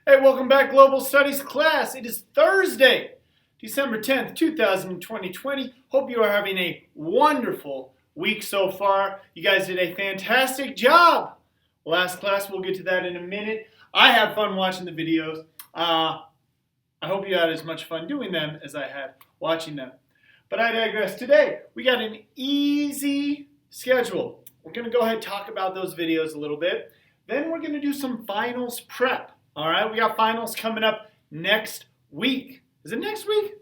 Hey, welcome back, Global Studies class. It is Thursday, December 10th, 2020. Hope you are having a wonderful week so far. You guys did a fantastic job. Last class, we'll get to that in a minute. I have fun watching the videos. I hope you had as much fun doing them as I had watching them. But I digress. Today, we got an easy schedule. We're going to go ahead and talk about those videos a little bit. Then we're going to do some finals prep. All right, we got finals coming up next week. Is it next week?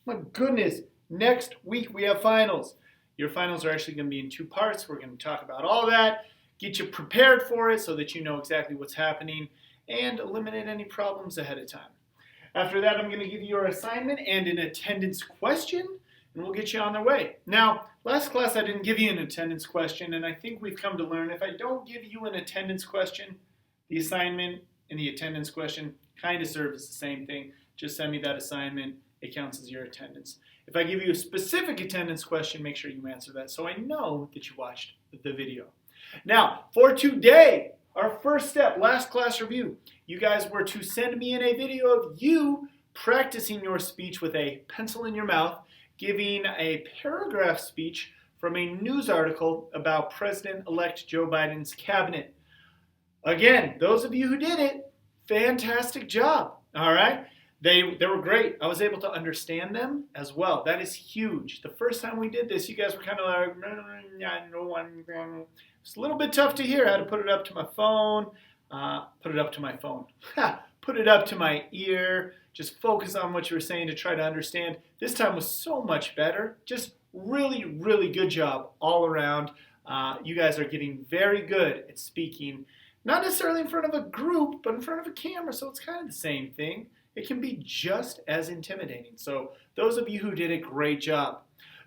My goodness, next week we have finals. Your finals are actually going to be in two parts. We're going to talk about all that, get you prepared for it so that you know exactly what's happening and eliminate any problems ahead of time. After that, I'm going to give you your assignment and an attendance question, and we'll get you on their way. Now, last class I didn't give you an attendance question, and I think we've come to learn if I don't give you an attendance question, the assignment and the attendance question kind of serve as the same thing. Just send me that assignment. It counts as your attendance. If I give you a specific attendance question, make sure you answer that so I know that you watched the video. Now, for today, our first step, last class review. You guys were to send me in a video of you practicing your speech with a pencil in your mouth, giving a paragraph speech from a news article about President-elect Joe Biden's cabinet. Again, those of you who did it, fantastic job, all right? They were great. I was able to understand them as well. That is huge. The first time we did this, you guys were kind of like, it's a little bit tough to hear. I had to put it up to my phone, put it up to my ear, just focus on what you were saying to try to understand. This time was so much better. Just really, really good job all around. You guys are getting very good at speaking. Not necessarily in front of a group, but in front of a camera, so it's kind of the same thing. It can be just as intimidating. So those of you who did a great job.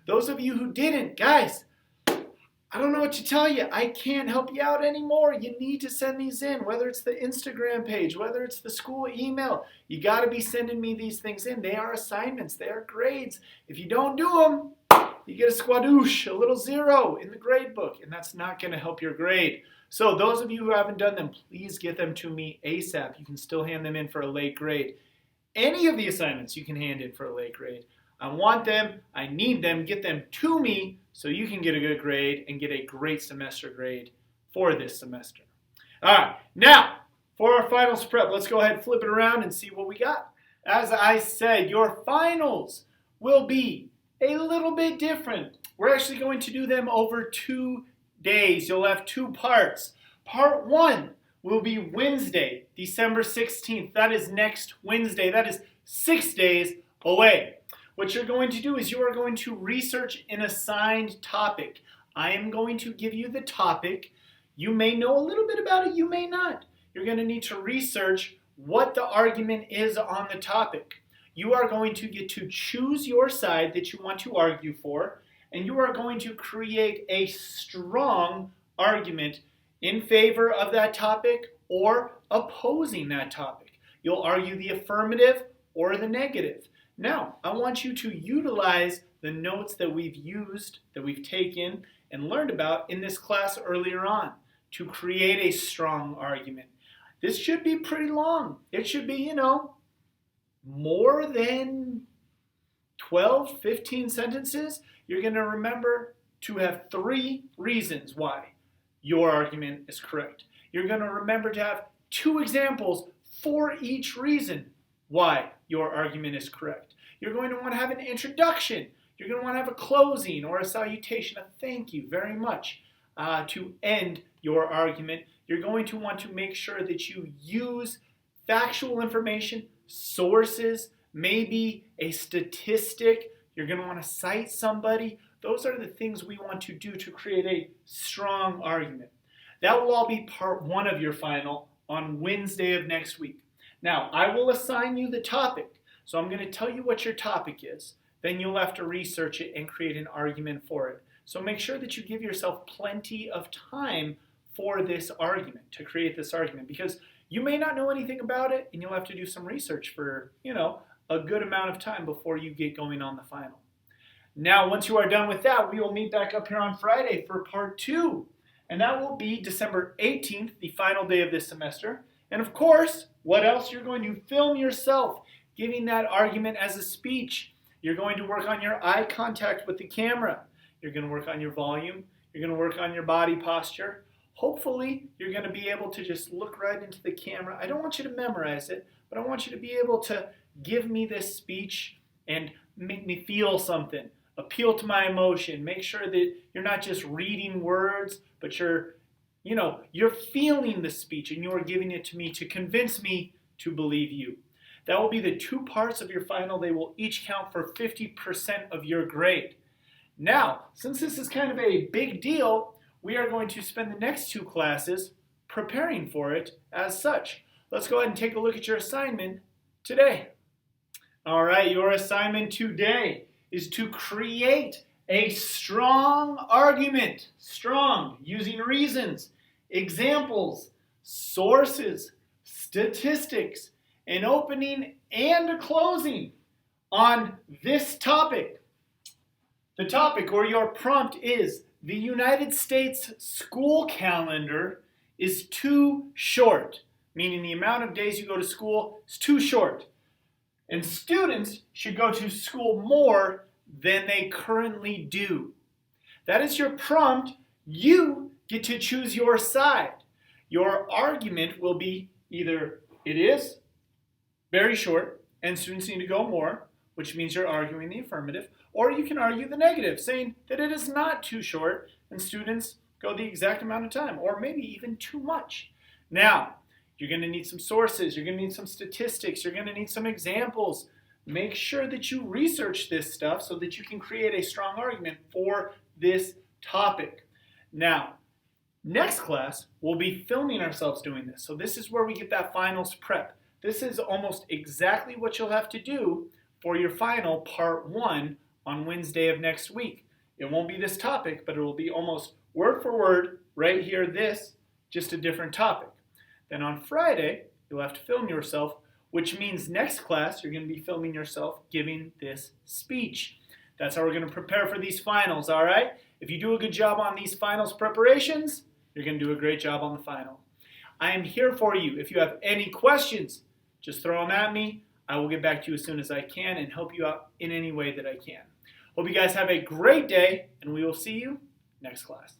Those of you who didn't, guys, I don't know what to tell you. I can't help you out anymore. You need to send these in, whether it's the Instagram page, whether it's the school email. You got to be sending me these things in. They are assignments. They are grades. If you don't do them, you get a squadoosh, a little zero in the grade book, and that's not going to help your grade. So those of you who haven't done them, please get them to me ASAP. You can still hand them in for a late grade. Any of the assignments you can hand in for a late grade. I want them, I need them, get them to me so you can get a good grade and get a great semester grade for this semester. All right, now for our finals prep, let's go ahead and flip it around and see what we got. As I said, your finals will be a little bit different. We're actually going to do them over 2 days. You'll have two parts. Part 1 will be Wednesday, December 16th. That is next Wednesday. That is 6 days away. What you're going to do is you are going to research an assigned topic. I am going to give you the topic. You may know a little bit about it, you may not. You're going to need to research what the argument is on the topic. You are going to get to choose your side that you want to argue for, and you are going to create a strong argument in favor of that topic or opposing that topic. You'll argue the affirmative or the negative. Now, I want you to utilize the notes that we've used, that we've taken and learned about in this class earlier on to create a strong argument. This should be pretty long. It should be, more than 12, 15 sentences. You're going to remember to have 3 reasons why your argument is correct. You're going to remember to have 2 examples for each reason why your argument is correct. You're going to want to have an introduction. You're going to want to have a closing or a salutation, a thank you very much to end your argument. You're going to want to make sure that you use factual information, sources, maybe a statistic. You're going to want to cite somebody. Those are the things we want to do to create a strong argument. That will all be part 1 of your final on Wednesday of next week. Now, I will assign you the topic. So I'm going to tell you what your topic is. Then you'll have to research it and create an argument for it. So make sure that you give yourself plenty of time for this argument, to create this argument, because you may not know anything about it and you'll have to do some research for, a good amount of time before you get going on the final. Now, once you are done with that, we will meet back up here on Friday for part 2. And that will be December 18th, the final day of this semester. And of course, what else? You're going to film yourself giving that argument as a speech. You're going to work on your eye contact with the camera. You're going to work on your volume. You're going to work on your body posture. Hopefully, you're going to be able to just look right into the camera. I don't want you to memorize it, but I want you to be able to give me this speech and make me feel something. Appeal to my emotion. Make sure that you're not just reading words, but you're feeling the speech and you're giving it to me to convince me to believe you. That will be the 2 parts of your final. They will each count for 50% of your grade. Now, since this is kind of a big deal, we are going to spend the next 2 classes preparing for it as such. Let's go ahead and take a look at your assignment today. All right, your assignment today is to create a strong argument. Strong, using reasons, examples, sources, statistics, an opening and a closing on this topic. The topic or your prompt is the United States school calendar is too short, meaning the amount of days you go to school is too short. And students should go to school more than they currently do. That is your prompt. You get to choose your side. Your argument will be either it is very short and students need to go more, which means you're arguing the affirmative, or you can argue the negative, saying that it is not too short and students go the exact amount of time, or maybe even too much. Now, you're going to need some sources, you're going to need some statistics, you're going to need some examples. Make sure that you research this stuff so that you can create a strong argument for this topic. Now, next class, we'll be filming ourselves doing this. So this is where we get that finals prep. This is almost exactly what you'll have to do for your final part 1 on Wednesday of next week. It won't be this topic, but it will be almost word for word right here, this, just a different topic. Then on Friday, you'll have to film yourself, which means next class, you're going to be filming yourself giving this speech. That's how we're going to prepare for these finals, all right? If you do a good job on these finals preparations, you're going to do a great job on the final. I am here for you. If you have any questions, just throw them at me. I will get back to you as soon as I can and help you out in any way that I can. Hope you guys have a great day, and we will see you next class.